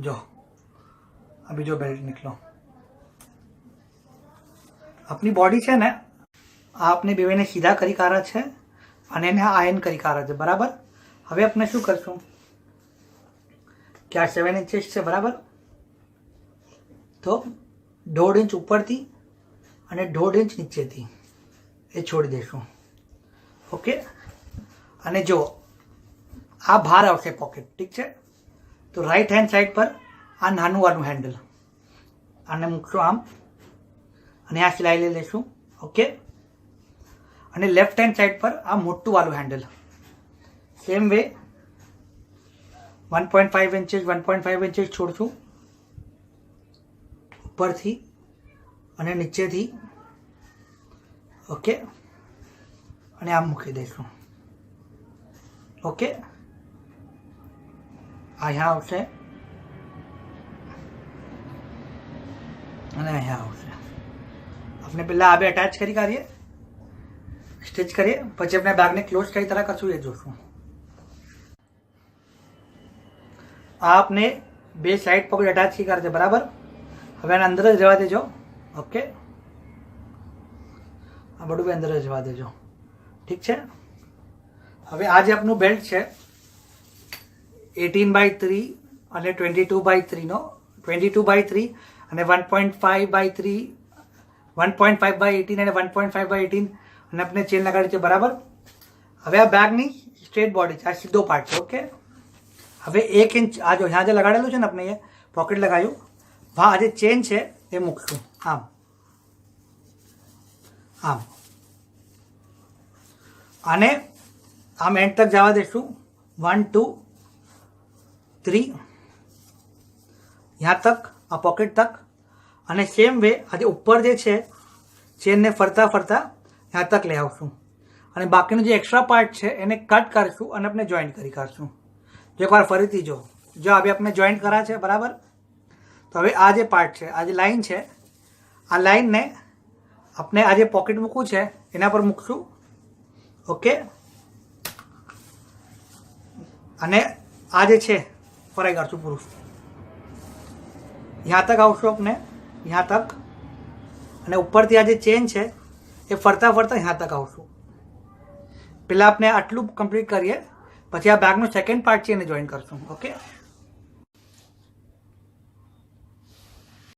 જો આ બીજો બેલ્ટ નીકળો. આપની બોડી છે ને આ આપણે બેને સીધા કરી કાઢા છે અને એને આયન કરી કાઢા છે, બરાબર. હવે આપણે શું કરશું કે આ 7 ઇંચીસ છે, બરાબર. તો 1.5 ઇંચ ઉપરથી અને 1.5 ઇંચ નીચેથી એ છોડી દઈશું. ઓકે. અને જો આ બહાર આવશે પોકેટ, ઠીક છે. તો રાઈટ હેન્ડ સાઈડ પર આ નાનું વાળું હેન્ડલ આને મૂકશું આમ અને આ સિલાઈ લઈ લઈશું. ઓકે. અને લેફ્ટ હેન્ડ સાઈડ પર આ મોટું વાળું હેન્ડલ સેમ વે 1.5 ઇંચીસ 1.5 ઇંચીસ છોડશું ઉપરથી અને નીચેથી. ઓકે. અને આમ મૂકી દઈશું. ઓકે. અહીંયા આવશે અને અહીંયા આવશે. આપણે પહેલાં આ બે અટેચ કરી કાઢીએ, સ્ટિચ કરીએ, પછી આપણે બેગને ક્લોઝ કઈ तरह કરશું એ જોશું. આ આપણે બે સાઈડ પોકેટ અટેચ કરી કાઢશે, બરાબર. હવે આને અંદર જ જવા દેજો. ઓકે. આ બધું અંદર જ જવા દેજો, ઠીક છે. હવે આ જે આપણું બેલ્ટ છે 18/3 અને 22/3 નો 22/3 અને 1.5/3 1.5/18 અને 1.5/18 અને આપણે ચેન લગાડી છે, બરાબર. હવે આ બેગની સ્ટ્રેટ બોડી છે, આ સીધો પાર્ટ છે. ઓકે. હવે 1 ઇંચ આ જો यहाँ જે લગાડેલું છે ને આપણે એ પોકેટ લગાવ્યું, હા આ જે ચેન છે એ મૂકશું આમ આમ આને આમ એન્ડ તક જવા દઈશું 1 2 3 यहाँ तक આ પોકેટ તક. અને સેમ વે આજે ઉપર જે છે ચેનને ફરતા ફરતા यहाँ तक લઈ આવશું અને બાકીનું જે એક્સ્ટ્રા પાર્ટ છે એને કટ કરીશું અને આપણે જોઈન્ટ કરી કાઢશું. જો એકવાર ફરીથી જો હવે આપણે જોઈન્ટ કરા છે, બરાબર. તો હવે આ જે પાર્ટ છે, આ જે લાઈન છે, આ લાઈનને આપણે આ જે પોકેટ મૂકવું છે એના પર મૂકશું. ઓકે. અને આ જે છે ફરાઈ કાઢશું પૂરું. यहाँ तक આવશું આપણે, यहाँ तक. અને ઉપરથી આ જે ચેન છે એ ફરતા ફરતા यहाँ तक આવશું. પહેલાં આપણે આટલું કમ્પ્લીટ કરીએ, પછી આ બેગનો સેકન્ડ પાર્ટ છે એને જોઈન કરશું. ઓકે.